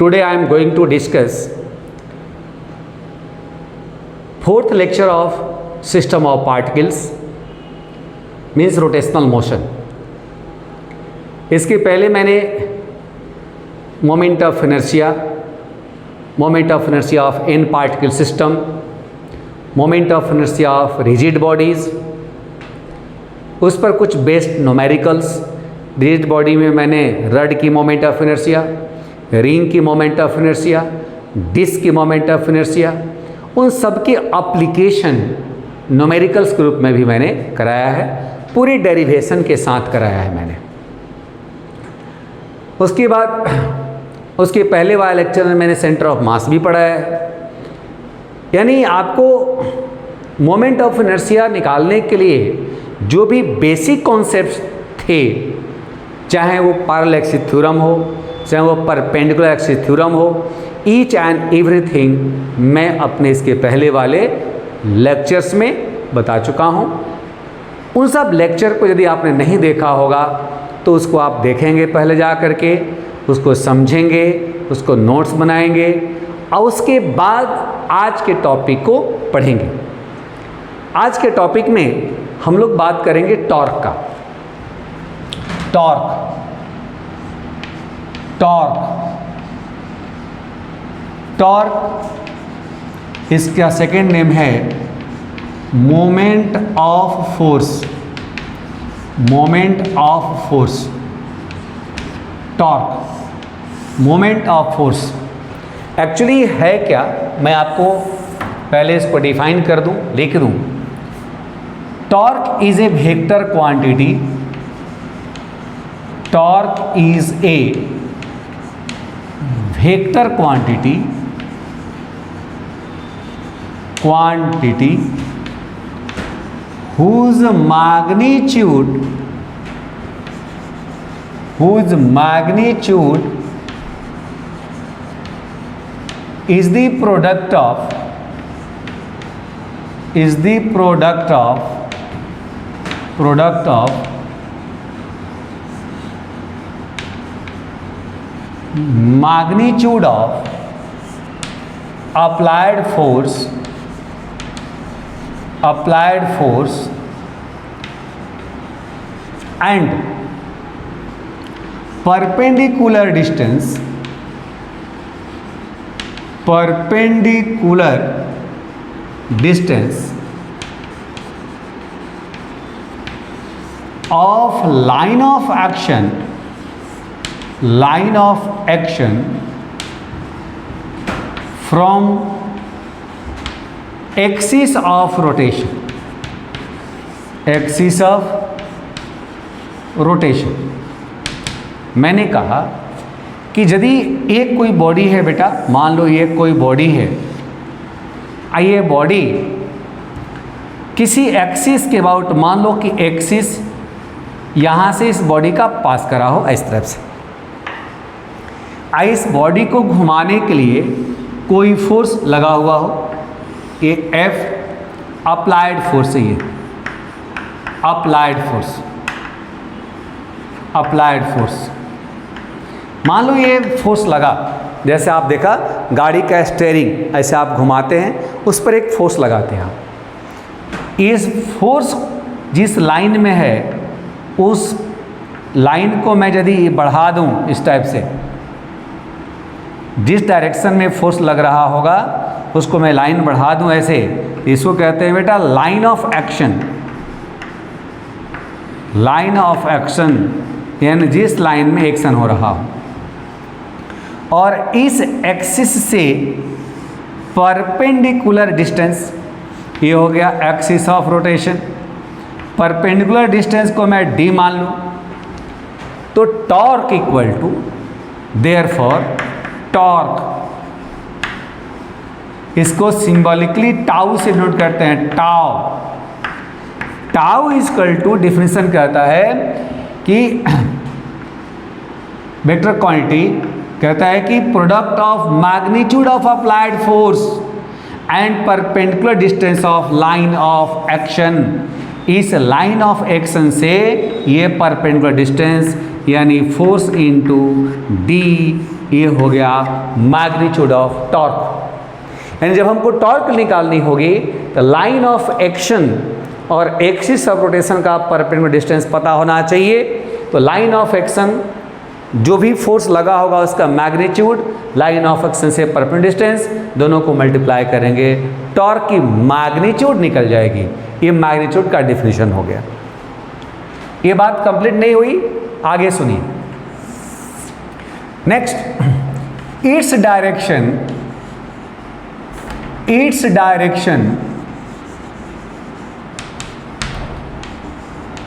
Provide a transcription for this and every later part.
today I am going to discuss fourth lecture of system of particles means rotational motion. इसके पहले मैंने moment of inertia of n particle system, moment of inertia of rigid bodies, उस पर कुछ based numericals. Rigid body में मैंने rod की moment of inertia, ring की मोमेंट ऑफ इनर्शिया, डिस्क की मोमेंट ऑफ इनर्शिया, उन सब के एप्लीकेशन न्यूमेरिकल्स के रूप में भी मैंने कराया है, पूरी डेरिवेशन के साथ कराया है मैंने. उसके बाद उसके पहले वाले लेक्चर में मैंने सेंटर ऑफ मास भी पढ़ाया है. यानी आपको मोमेंट ऑफ इनर्शिया निकालने के लिए जो भी बेसिक कॉन्सेप्ट्स थे, चाहे वो पैरेलल एक्सिस थ्योरम हो, चाहे वो परपेंडिकुलर एक्सिस थ्योरम हो, ईच एंड एवरीथिंग मैं अपने इसके पहले वाले लेक्चर्स में बता चुका हूँ. उन सब लेक्चर को यदि आपने नहीं देखा होगा तो उसको आप देखेंगे पहले जा करके, उसको समझेंगे, उसको नोट्स बनाएंगे और उसके बाद आज के टॉपिक को पढ़ेंगे. आज के टॉपिक में हम लोग बात करेंगे टॉर्क का. टॉर्क इसका सेकेंड नेम है moment of force. Torque moment of force actually है क्या, मैं आपको पहले इसको डिफाइन कर दूं, लिख दूं. Torque is a vector quantity. Torque is a vector quantity whose magnitude is the product of magnitude of applied force and perpendicular distance of line of action from axis of rotation. मैंने कहा कि यदि एक कोई body है बेटा, मान लो ये कोई बॉडी है, ये बॉडी किसी एक्सिस के अबाउट, मान लो कि एक्सिस यहाँ से इस बॉडी का पास करा हो इस तरफ से, इस बॉडी को घुमाने के लिए कोई फोर्स लगा हुआ हो, ये एफ अप्लाइड फोर्स है, ये अप्लाइड फोर्स. मान लो ये फोर्स लगा, जैसे आप देखा गाड़ी का स्टीयरिंग ऐसे आप घुमाते हैं, उस पर एक फोर्स लगाते हैं आप. इस फोर्स जिस लाइन में है उस लाइन को मैं यदि बढ़ा दूं इस टाइप से, जिस डायरेक्शन में फोर्स लग रहा होगा उसको मैं लाइन बढ़ा दूं ऐसे, इसको कहते हैं बेटा लाइन ऑफ एक्शन. यानी जिस लाइन में एक्शन हो रहा हो, और इस एक्सिस से परपेंडिकुलर डिस्टेंस, ये हो गया axis of rotation. Perpendicular distance को मैं d मान लूँ तो torque equal to, therefore torque, इसको सिंबॉलिकली टाउ से नोट करते हैं. टाउ इक्वल टू डिफिनेशन कहता है कि वेक्टर क्वांटिटी कहता है कि product of magnitude of applied force and perpendicular distance of line of action. इस लाइन ऑफ एक्शन से ये परपेंडिकुलर डिस्टेंस यानी फोर्स इनटू डी ये हो गया मैग्नीट्यूड ऑफ टॉर्क। यानी जब हमको टॉर्क निकालनी होगी तो लाइन ऑफ एक्शन और एक्सिस ऑफ रोटेशन का परपेंडिकुलर डिस्टेंस पता होना चाहिए। तो लाइन ऑफ एक्शन जो भी फोर्स लगा होगा उसका मैग्नीट्यूड, लाइन ऑफ एक्शन से परपेंडिकुलर डिस्टेंस, दोनों को मल्टीप्लाई करेंगे, टॉर्क की मैग्नीट्यूड निकल जाएगी। ये मैग्नीट्यूड का डिफिनीशन हो गया। ये बात कंप्लीट नहीं हुई, आगे सुनिए। Next, its direction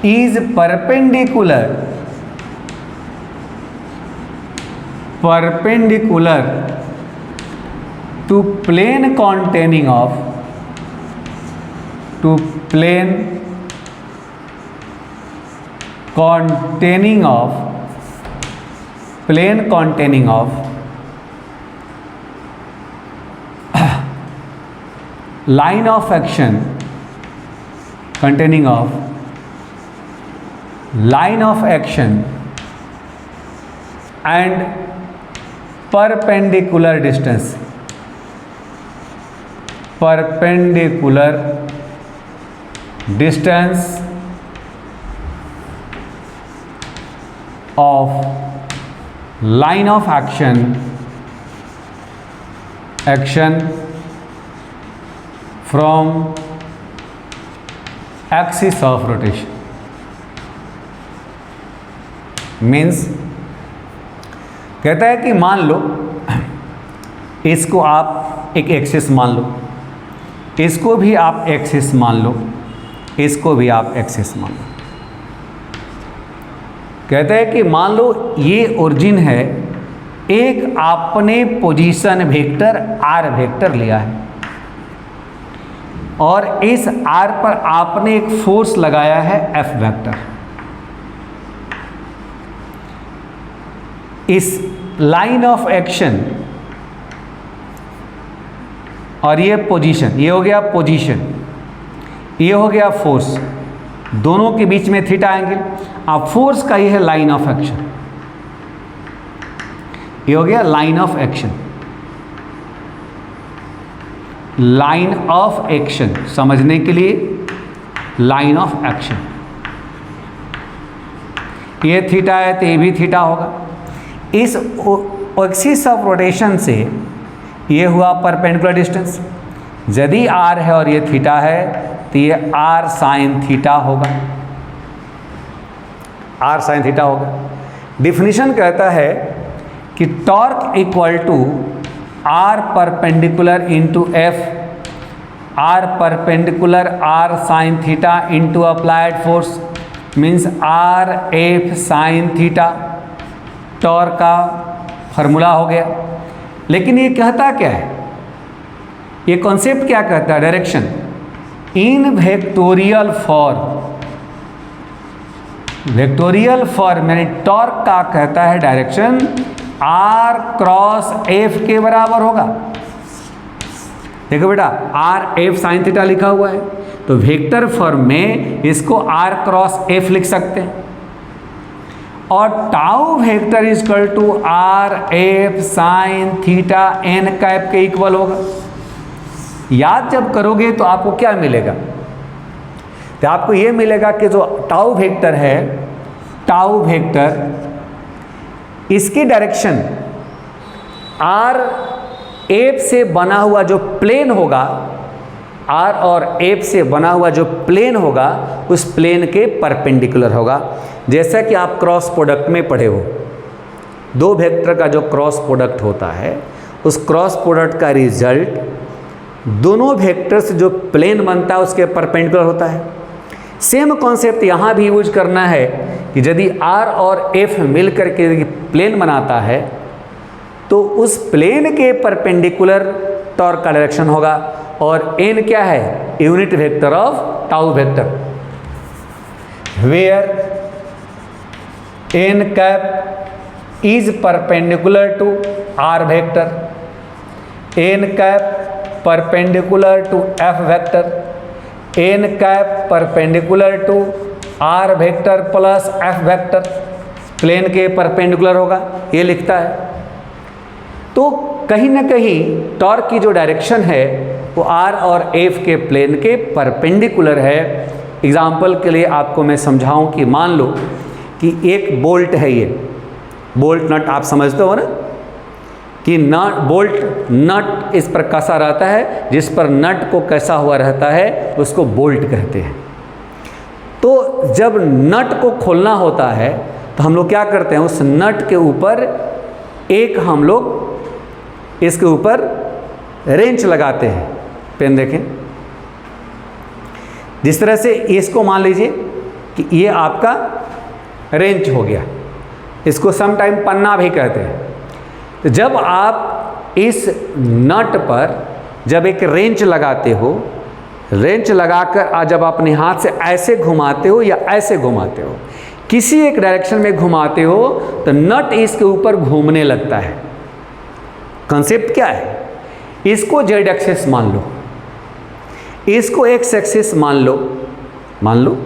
is perpendicular to plane containing of line of action containing of line of action and perpendicular distance of line of action from axis of rotation means कहता है कि मान लो इसको आप एक एक्सिस मान लो, इसको भी आप एक्सिस मान लो, इसको भी आप एक्सिस मान लो। कहता है कि मान लो ये ओरिजिन है, एक आपने पोजीशन वेक्टर आर वेक्टर लिया है और इस आर पर आपने एक फोर्स लगाया है एफ वेक्टर। इस लाइन ऑफ एक्शन और ये पोजीशन, ये हो गया पोजीशन, ये हो गया फोर्स, दोनों के बीच में थीटा एंगल। अब फोर्स का ये है लाइन ऑफ एक्शन, ये हो गया line of action. Line of action समझने के लिए लाइन ऑफ एक्शन, ये थीटा है तो ये भी थीटा होगा। इस एक्सिस ऑफ रोटेशन से ये हुआ परपेंडिकुलर डिस्टेंस। यदि आर है और ये थीटा है तो ये आर साइन थीटा होगा, आर साइन थीटा होगा। डिफिनीशन कहता है कि torque equal to r perpendicular into F, r perpendicular r sine theta into applied force means r F sine theta. Torque का फॉर्मूला हो गया। लेकिन ये कहता क्या है, ये कॉन्सेप्ट क्या कहता है? डायरेक्शन इन वेक्टोरियल फॉर्म यानी टॉर्क का कहता है डायरेक्शन आर क्रॉस एफ के बराबर होगा। देखो बेटा, आर एफ साइन थीटा लिखा हुआ है तो वेक्टर फॉर्म में इसको आर क्रॉस एफ लिख सकते हैं और tau vector is equal to are F sine theta n cap के इक्वल होगा। याद जब करोगे तो आपको क्या मिलेगा? तो आपको ये मिलेगा कि जो टाउ वेक्टर है, टाउ वेक्टर इसकी डायरेक्शन आर एफ से बना हुआ जो प्लेन होगा, आर और एफ से बना हुआ जो प्लेन होगा उस प्लेन के परपेंडिकुलर होगा। जैसा कि आप क्रॉस प्रोडक्ट में पढ़े हो, दो वेक्टर का जो क्रॉस प्रोडक्ट होता है उस क्रॉस प्रोडक्ट का रिजल्ट दोनों वेक्टर से जो प्लेन बनता है उसके परपेंडिकुलर होता है। सेम कॉन्सेप्ट यहाँ भी यूज करना है कि यदि आर और एफ मिलकर के प्लेन बनाता है तो उस प्लेन के परपेंडिकुलर टॉर्क का डायरेक्शन होगा और एन क्या है? Unit vector of tau vector, where n cap is perpendicular to r vector, n cap perpendicular to F vector, n cap perpendicular to r vector plus F vector, plane के perpendicular होगा, ये लिखता है। तो कहीं ना कहीं टॉर्क की जो डायरेक्शन है वो आर और एफ के प्लेन के परपेंडिकुलर है। एग्जाम्पल के लिए आपको मैं समझाऊं कि मान लो कि एक बोल्ट है, ये बोल्ट नट आप समझते हो ना कि नट बोल्ट नट इस पर कसा रहता है, जिस पर नट को कसा हुआ रहता है उसको बोल्ट कहते हैं। तो जब नट को खोलना होता है तो हम लोग क्या करते हैं, उस नट के ऊपर एक हम लोग इसके ऊपर रेंच लगाते हैं। पेन देखें, जिस तरह से इसको मान लीजिए कि ये आपका रेंच हो गया, इसको सम टाइम पन्ना भी कहते हैं। तो जब आप इस नट पर जब एक रेंच लगाते हो, रेंच लगाकर जब अपने हाथ से ऐसे घुमाते हो या ऐसे घुमाते हो, किसी एक डायरेक्शन में घुमाते हो तो नट इसके ऊपर घूमने लगता है। कॉन्सेप्ट क्या है, इसको जेड एक्सिस मान लो, इसको एक्स एक्सिस मान लो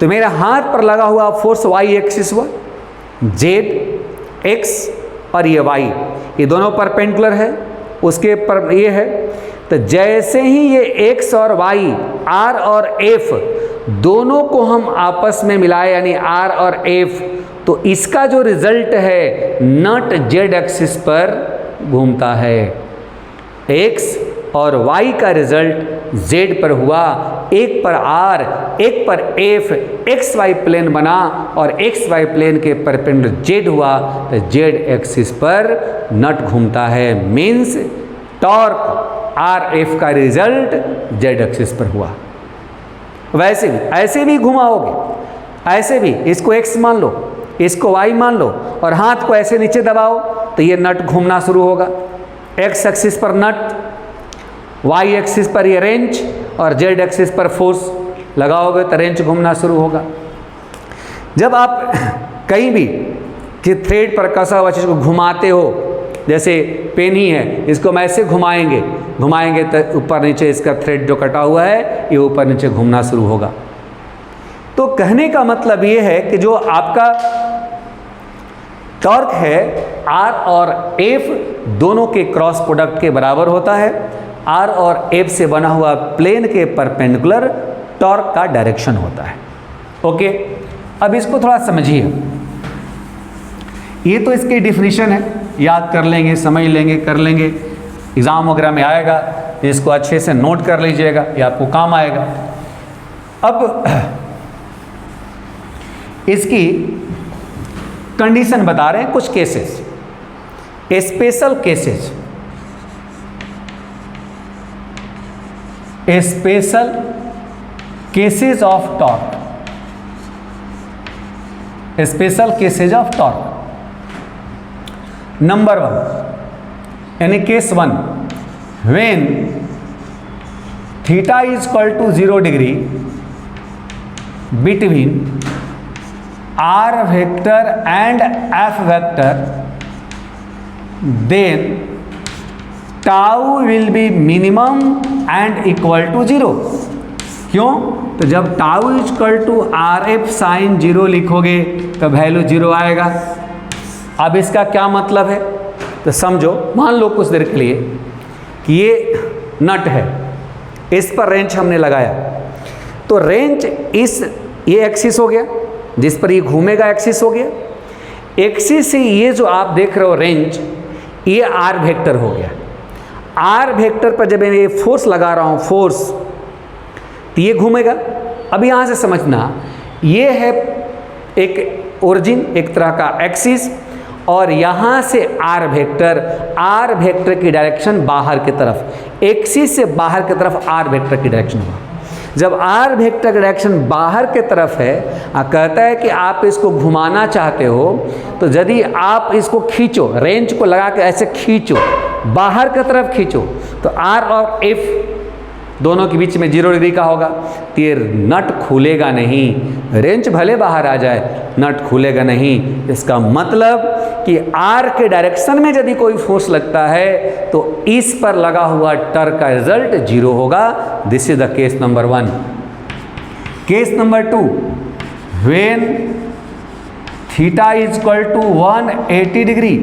तो मेरे हाथ पर लगा हुआ फोर्स वाई एक्सिस हुआ, जेड एक्स और ये वाई, ये दोनों परपेंडिकुलर है, उसके पर ये है। तो जैसे ही ये एक्स और वाई, आर और एफ दोनों को हम आपस में मिलाए यानी आर और एफ, तो इसका जो रिजल्ट है नट जेड एक्सिस पर घूमता है। एक्स और y का रिजल्ट z पर हुआ, एक पर r, एक पर f, एक्स वाई प्लेन बना और एक्स वाई प्लेन के परपेंडिकुलर z हुआ, तो z एक्सिस पर नट घूमता है। मीन्स टॉर्क आर एफ का रिजल्ट z एक्सिस पर हुआ। वैसे भी ऐसे भी घुमाओगे, ऐसे भी इसको x मान लो, इसको y मान लो और हाथ को ऐसे नीचे दबाओ तो ये नट घूमना शुरू होगा। x एक्सिस पर नट, y एक्सिस पर ये रेंच और z एक्सिस पर फोर्स लगाओगे तो रेंच घूमना शुरू होगा। जब आप कहीं भी कि थ्रेड पर कसा हुआ चीज़ को घुमाते हो, जैसे पेन ही है, इसको हम ऐसे घुमाएंगे तो ऊपर नीचे इसका थ्रेड जो कटा हुआ है ये ऊपर नीचे घूमना शुरू होगा। तो कहने का मतलब ये है कि जो आपका टॉर्क है आर और एफ दोनों के क्रॉस प्रोडक्ट के बराबर होता है। आर और एफ से बना हुआ प्लेन के परपेंडिकुलर टॉर्क का डायरेक्शन होता है। ओके, अब इसको थोड़ा समझिए। ये तो इसकी डिफिनीशन है, याद कर लेंगे, समझ लेंगे, कर लेंगे, एग्ज़ाम वगैरह में आएगा, इसको अच्छे से नोट कर लीजिएगा, ये आपको काम आएगा। अब इसकी कंडीशन बता रहे हैं, कुछ cases, special cases, special cases of torque, special cases of torque. Number 1 यानी case 1, when theta is equal to 0 degree between are vector and F vector, then tau will be minimum and equal to 0। क्यों? तो जब tau is equal to are F sine 0 लिखोगे तो value 0 आएगा। अब इसका क्या मतलब है तो समझो, मान लो कुछ देर के लिए कि ये नट है, इस पर रेंच हमने लगाया, तो रेंच ये एक्सिस हो गया, जिस पर ये घूमेगा एक्सिस हो गया। एक्सिस से ये जो आप देख रहे हो रेंच, ये आर वेक्टर हो गया। आर वेक्टर पर जब मैं ये फोर्स लगा रहा हूँ, फोर्स, तो ये घूमेगा। अब यहाँ से समझना, ये है एक ओरिजिन, एक तरह का एक्सिस, और यहाँ से आर वेक्टर की डायरेक्शन बाहर की तरफ, एक्सिस से बाहर की तरफ आर वेक्टर की डायरेक्शन होगा। जब आर वेक्टर की डायरेक्शन बाहर की तरफ है, कहता है कि आप इसको घुमाना चाहते हो, तो यदि आप इसको खींचो, रेंच को लगा के ऐसे खींचो, बाहर की तरफ खींचो, तो आर और एफ दोनों के बीच में 0 डिग्री का होगा, तो ये नट खुलेगा नहीं। रेंच भले बाहर आ जाए, नट खुलेगा नहीं। इसका मतलब कि आर के डायरेक्शन में यदि कोई फोर्स लगता है तो इस पर लगा हुआ टॉर्क का रिजल्ट 0 होगा। This is the case number 1। Case number 2, when theta is equal to 180 degree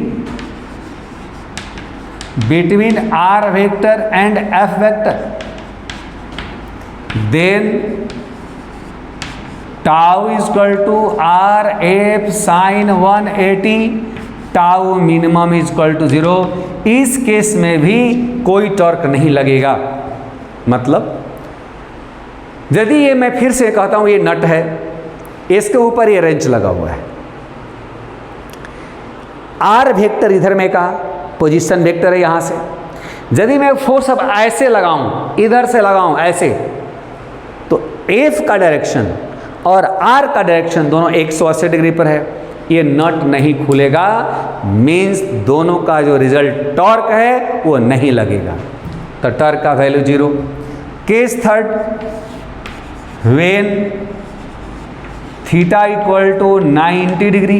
between r vector and f vector, then tau is equal to r f sin 180, tau minimum is equal to 0। इस case में भी कोई torque नहीं लगेगा। मतलब यदि ये मैं फिर से कहता हूं ये नट है, इसके ऊपर ये रेंच लगा हुआ है, आर वेक्टर इधर में का पोजीशन वेक्टर है यहां से, यदि मैं फोर्स अब ऐसे लगाऊं, इधर से लगाऊं ऐसे, तो एफ का डायरेक्शन और आर का डायरेक्शन दोनों 180 डिग्री पर है, ये नट नहीं खुलेगा, मीन्स दोनों का जो रिजल्ट टॉर्क है वो नहीं लगेगा। तो टॉर्क का value 0। Case third, when theta equal to 90 degree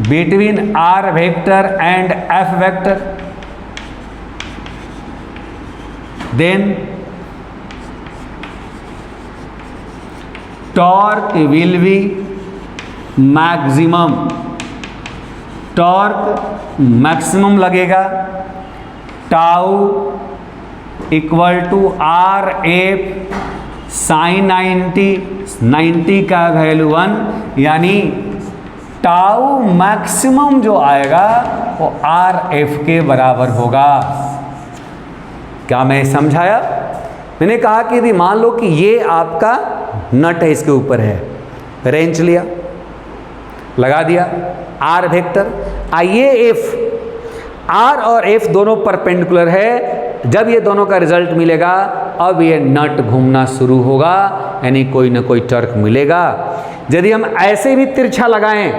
between are vector and F vector, then torque will be maximum, torque maximum लगेगा, tau equal to are F sine 90 का वैल्यू 1, यानी tau maximum जो आएगा वो R F के बराबर होगा। क्या मैं समझाया? मैंने कहा कि यदि मान लो कि ये आपका नट है, इसके ऊपर है, रेंच लिया, लगा दिया आर वेक्टर, आइए एफ, आर और एफ दोनों परपेंडिकुलर है, जब ये दोनों का रिजल्ट मिलेगा अब ये नट घूमना शुरू होगा, यानी कोई ना कोई टॉर्क मिलेगा। यदि हम ऐसे भी तिरछा लगाएं,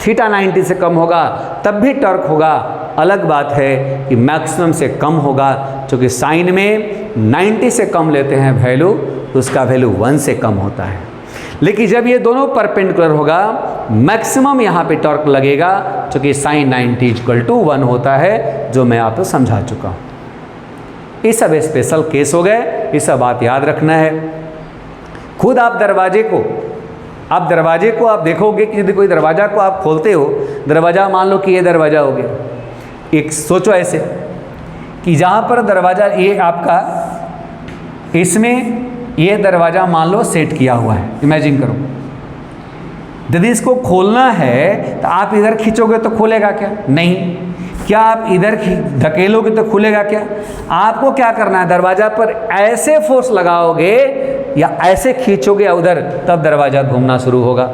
थीटा 90 से कम होगा तब भी टॉर्क होगा, अलग बात है कि मैक्सिमम से कम होगा, क्योंकि साइन में 90 से कम लेते हैं वैल्यू, तो उसका वैल्यू 1 से कम होता है। लेकिन जब ये दोनों परपेंडिकुलर होगा, मैक्सिमम यहाँ पे टॉर्क लगेगा, क्योंकि साइन 90 इक्वल टू 1 होता है, जो मैं आपको समझा चुका हूँ। ये सब स्पेशल केस हो गए, ये सब बात याद रखना है। खुद आप दरवाजे को आप देखोगे कि यदि कोई दरवाज़ा को आप खोलते हो, दरवाज़ा मान लो कि ये दरवाज़ा हो गया, एक सोचो ऐसे कि जहाँ पर दरवाज़ा ये आपका, इसमें ये दरवाज़ा मान लो सेट किया हुआ है, इमेजिन करो। यदि इसको खोलना है तो आप इधर खींचोगे तो खुलेगा क्या? नहीं। क्या आप इधर धकेलोगे तो खुलेगा क्या? आपको क्या करना है, दरवाज़ा पर ऐसे फोर्स लगाओगे या ऐसे खींचोगे या उधर, तब दरवाज़ा घूमना शुरू होगा।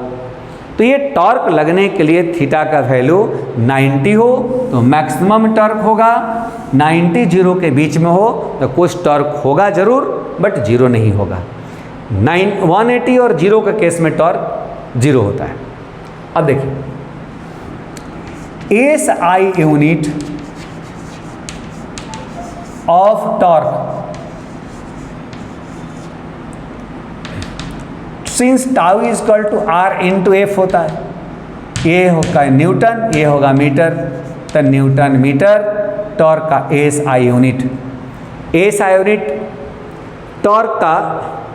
तो ये टॉर्क लगने के लिए थीटा का वैल्यू 90 हो तो मैक्सिमम टॉर्क होगा, 90 0 के बीच में हो तो कुछ टॉर्क होगा जरूर, बट 0 नहीं होगा। 180 और 0 के केस में टॉर्क 0 होता है। अब देखिए, SI unit of torque, since tau is equal to r into F होता है, ये होगा न्यूटन, ये होगा मीटर, तो न्यूटन मीटर टॉर्क का SI unit. SI unit torque का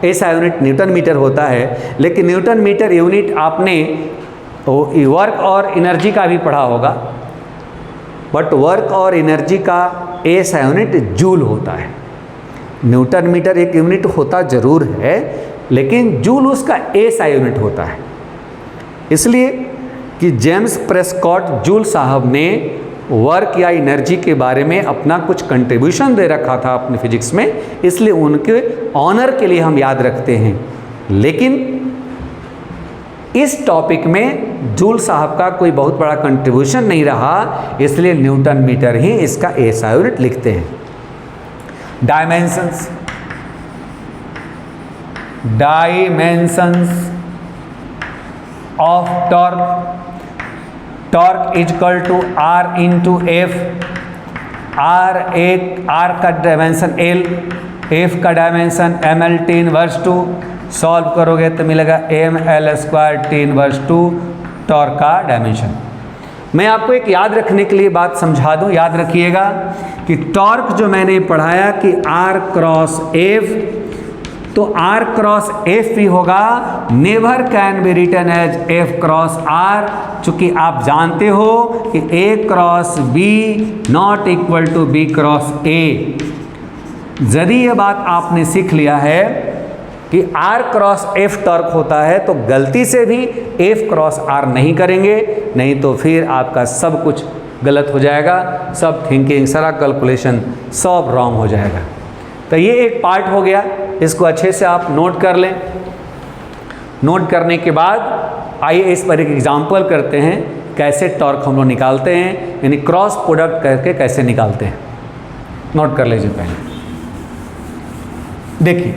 एसआई यूनिट न्यूटन मीटर होता है, लेकिन न्यूटन मीटर यूनिट आपने वर्क और एनर्जी का भी पढ़ा होगा, बट वर्क और एनर्जी का एसआई यूनिट जूल होता है। न्यूटन मीटर एक यूनिट होता जरूर है, लेकिन जूल उसका एसआई यूनिट होता है। इसलिए कि जेम्स प्रेस्कॉट जूल साहब ने वर्क या एनर्जी के बारे में अपना कुछ कंट्रीब्यूशन दे रखा था अपने फिजिक्स में, इसलिए उनके ऑनर के लिए हम याद रखते हैं। लेकिन इस टॉपिक में जूल साहब का कोई बहुत बड़ा कंट्रीब्यूशन नहीं रहा, इसलिए न्यूटन मीटर ही इसका एसआई यूनिट लिखते हैं। Dimensions of torque is equal to r into F. R का डायमेंशन एल, एफ का dimension M L T inverse 2, solve करोगे तो मिलेगा M L square T inverse 2 torque का डायमेंशन। मैं आपको एक याद रखने के लिए बात समझा दूं, याद रखिएगा कि टॉर्क जो मैंने पढ़ाया कि आर क्रॉस एफ तो R क्रॉस F भी होगा, never can be written as F cross R, चूंकि आप जानते हो कि A cross B not equal to B cross A। यदि ये बात आपने सीख लिया है कि R क्रॉस F टॉर्क होता है तो गलती से भी F क्रॉस R नहीं करेंगे, नहीं तो फिर आपका सब कुछ गलत हो जाएगा, सब थिंकिंग, सारा कैलकुलेशन सब रॉन्ग हो जाएगा। तो ये एक पार्ट हो गया, इसको अच्छे से आप नोट कर लें। नोट करने के बाद आइए इस पर एक एग्जाम्पल करते हैं, कैसे टॉर्क हम लोग निकालते हैं, यानी क्रॉस प्रोडक्ट करके कैसे निकालते हैं। नोट कर लीजिए पहले। देखिए,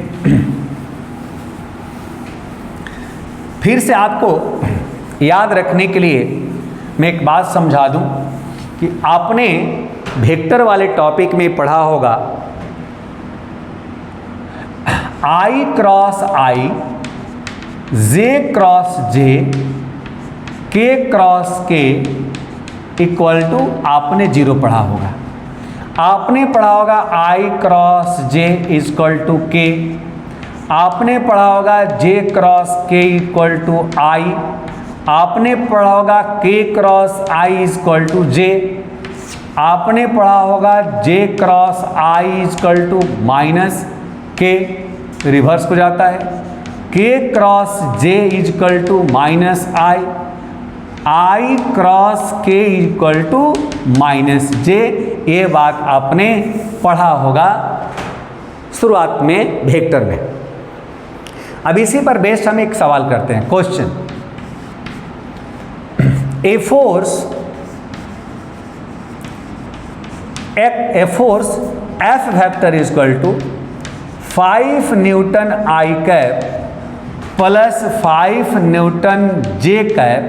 फिर से आपको याद रखने के लिए मैं एक बात समझा दूं कि आपने वेक्टर वाले टॉपिक में पढ़ा होगा I cross I, J cross J, K cross K equal to, आपने 0 पढ़ा होगा। आपने पढ़ा होगा I cross J equal to K, आपने पढ़ा होगा J cross K equal to I, आपने पढ़ा होगा K cross I equal to J, आपने पढ़ा होगा J cross I equal to minus K, reverse हो जाता है, K cross J equal to minus I cross K equal to minus J। ये बात आपने पढ़ा होगा शुरुआत में वेक्टर में। अब इसी पर बेस्ड हम एक सवाल करते हैं, question. A force F vector is equal to 5 newton I cap plus 5 newton J cap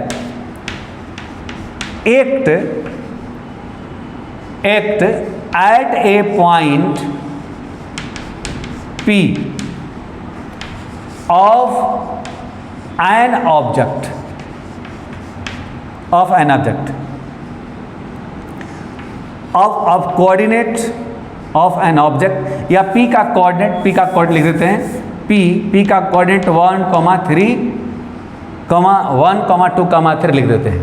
act at a point P of an object of coordinate of an object, या P का कोऑर्डिनेट लिख देते हैं, P का coordinate 1, 3, 1, 2, 3 लिख देते हैं।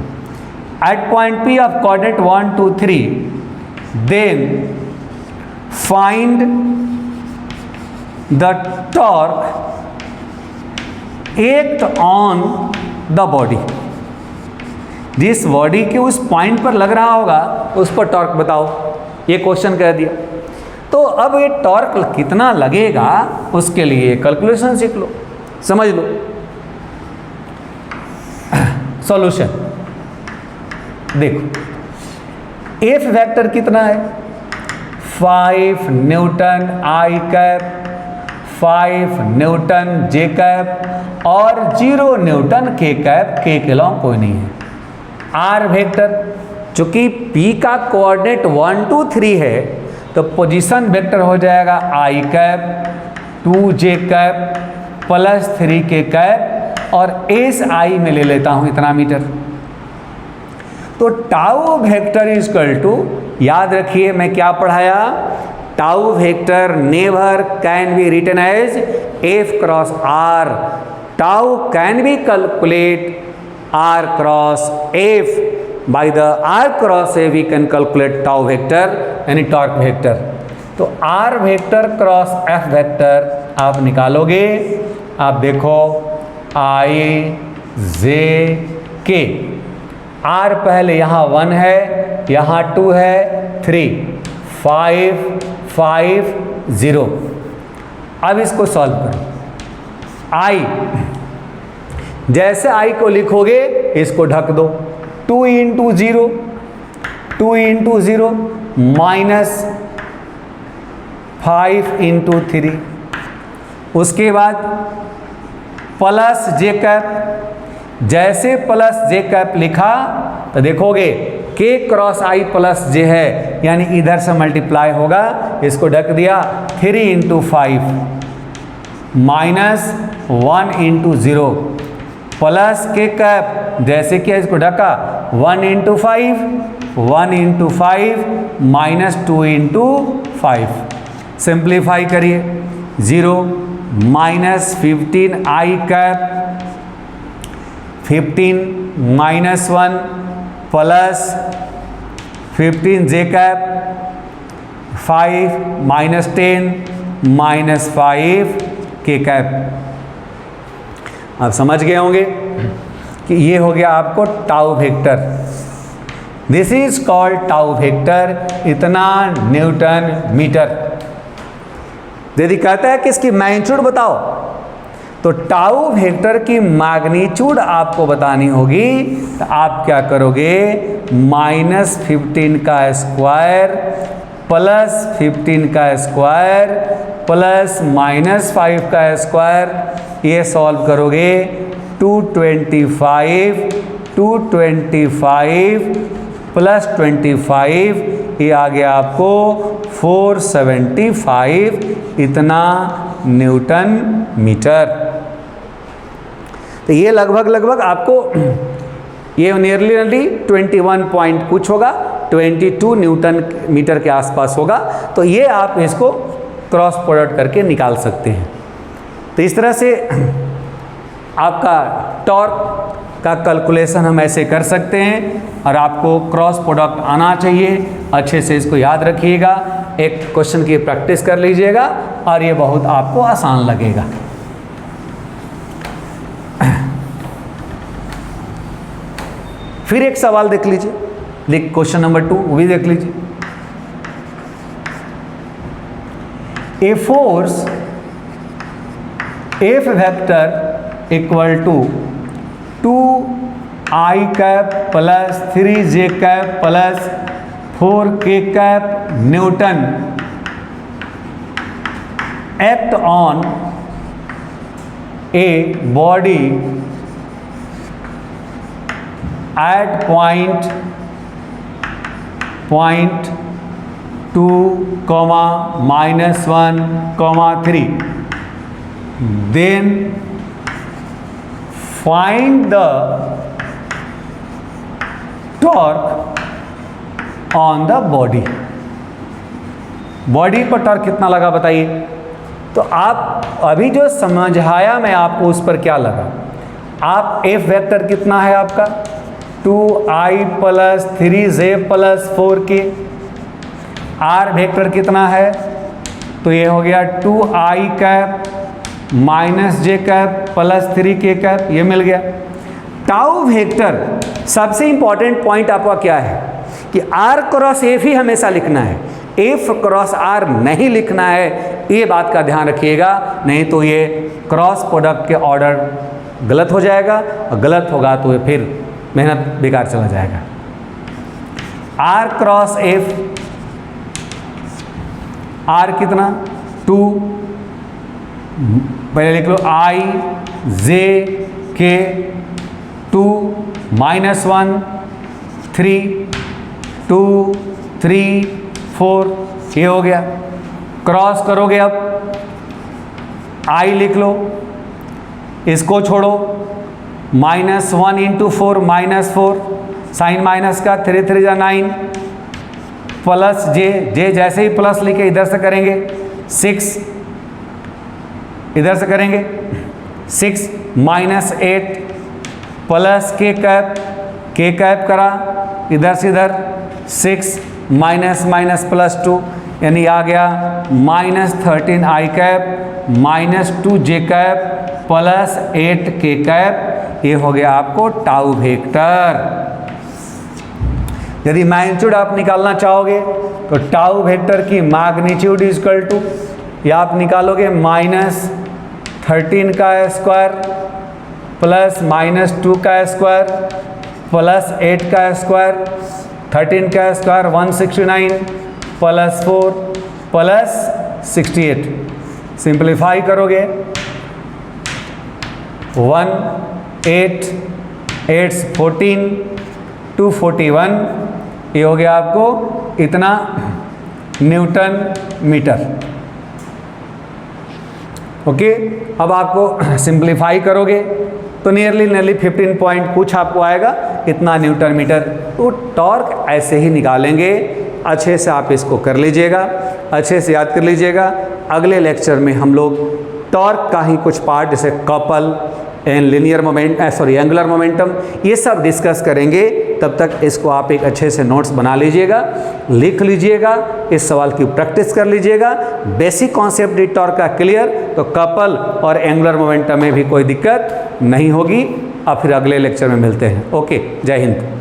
At point P of coordinate 1, 2, 3, then find the torque act on the body। जिस बॉडी के उस पॉइंट पर लग रहा होगा उस पर टॉर्क बताओ, ये क्वेश्चन कह दिया। तो अब ये टॉर्क कितना लगेगा उसके लिए कैलकुलेशन सीख लो, समझ लो। सॉल्यूशन देखो, एफ वेक्टर कितना है, 5 newton I cap, 5 newton J cap और 0 न्यूटन K कैप, K के अलावा कोई नहीं है। आर वेक्टर, चूंकि P का कोऑर्डिनेट 1, 2, 3 है तो पोजीशन वेक्टर हो जाएगा I cap 2J cap plus 3K cap और SI में ले लेता हूं इतना मीटर। तो tau vector is equal to, याद रखिए मैं क्या पढ़ाया, tau vector never can be written as F cross R। Tau can be calculate R cross F, by the R cross F we can calculate tau vector यानी torque vector. तो R vector cross F vector आप निकालोगे, आप देखो I J K, R पहले यहाँ 1 है, यहाँ 2 है, 3, 5, 5, 0। अब इसको सॉल्व करो। I, जैसे I को लिखोगे इसको ढक दो, 2 इंटू 0, 2 इंटू 0 माइनस 5 इंटू 3, उसके बाद प्लस J कैप। जैसे प्लस J कैप लिखा तो देखोगे K cross I plus J है, यानी इधर से मल्टीप्लाई होगा, इसको ढक दिया, 3 into 5 minus 1 into 0 plus K cap, जैसे कि इसको ढका 1 into 5, 1 into 5 minus 2 into 5। Simplify करिए, 0 माइनस 15 आई कैप 15 माइनस 1 प्लस 15 जे कैप 5 माइनस 10 माइनस 5 के कैप। आप समझ गए होंगे कि ये हो गया आपको tau vector. This is called tau vector, इतना न्यूटन मीटर। यदि कहता है कि इसकी मैग्नीट्यूड बताओ, तो टाउ वेक्टर की मैग्नीट्यूड आपको बतानी होगी, तो आप क्या करोगे, माइनस 15 का स्क्वायर प्लस 15 का स्क्वायर प्लस माइनस 5 का स्क्वायर, ये सॉल्व करोगे 225 प्लस 25, ये आ गया आपको 475, इतना न्यूटन मीटर। तो ये लगभग आपको ये नियरली 21 पॉइंट कुछ होगा, 22 न्यूटन मीटर के आसपास होगा। तो ये आप इसको क्रॉस प्रोडक्ट करके निकाल सकते हैं। तो इस तरह से आपका टॉर्क का कैलकुलेशन हम ऐसे कर सकते हैं, और आपको क्रॉस प्रोडक्ट आना चाहिए। अच्छे से इसको याद रखिएगा, एक क्वेश्चन की प्रैक्टिस कर लीजिएगा, और ये बहुत आपको आसान लगेगा। फिर एक सवाल देख लीजिए, क्वेश्चन नंबर 2 वो भी देख लीजिए। A force F vector equal to 2i cap plus 3j cap plus 4k cap newton act on a body at point 2, -1, 3, then find the torque on the body। Body पर torque कितना लगा बताइए। तो आप अभी जो समझाया मैं आपको, उस पर क्या लगा, आप एफ वेक्टर कितना है आपका 2i plus 3j plus 4k, are vector कितना है, तो ये हो गया 2i कैप माइनस जे कैप प्लस 3k कैप, ये मिल गया। टाउ वेक्टर सबसे इंपॉर्टेंट पॉइंट आपका क्या है कि आर क्रॉस एफ ही हमेशा लिखना है, एफ क्रॉस आर नहीं लिखना है, ये बात का ध्यान रखिएगा, नहीं तो ये क्रॉस प्रोडक्ट के ऑर्डर गलत हो जाएगा, और गलत होगा तो ये फिर मेहनत बेकार चला जाएगा। आर क्रॉस एफ, आर कितना 2, पहले लिख लो आई जे के 2 -1 3 2 3 4, ये हो गया। क्रॉस करोगे अब आई लिख लो, इसको छोड़ो, -1 × 4 -4, साइन माइनस का 3 3 जा 9, प्लस जे जैसे ही प्लस लिखे इधर से करेंगे 6, इधर से करेंगे 6 -8 प्लस के कैप करा इधर से इधर 6 माइनस प्लस 2, यानी आ गया -13 आई कैप -2 कैप प्लस 8 के कैप, ये हो गया आपको टाउ वेक्टर। यदि मैग्नीट्यूड आप निकालना चाहोगे तो टाउ वेक्टर की मैग्नीट्यूड इक्वल टू, या आप निकालोगे -13 का स्क्वायर प्लस -2 का स्क्वायर प्लस 8 का स्क्वायर, 13 का स्क्वायर 169 प्लस 4 प्लस 68, सिंप्लीफाई करोगे 1 8 8 14 241, ये हो गया आपको इतना न्यूटन मीटर। ओके, अब आपको सिंप्लीफाई करोगे तो नियरली 15 पॉइंट कुछ आपको आएगा, इतना न्यूटन मीटर। तो टॉर्क ऐसे ही निकालेंगे। अच्छे से आप इसको कर लीजिएगा, अच्छे से याद कर लीजिएगा। अगले लेक्चर में हम लोग टॉर्क का ही कुछ पार्ट जैसे couple and linear angular momentum, ये सब डिस्कस करेंगे। तब तक इसको आप एक अच्छे से नोट्स बना लीजिएगा, लिख लीजिएगा, इस सवाल की प्रैक्टिस कर लीजिएगा। बेसिक कॉन्सेप्ट टॉर्क का क्लियर, तो कपल और एंगुलर मोमेंटम में भी कोई दिक्कत नहीं होगी। अब फिर अगले लेक्चर में मिलते हैं। ओके, जय हिंद।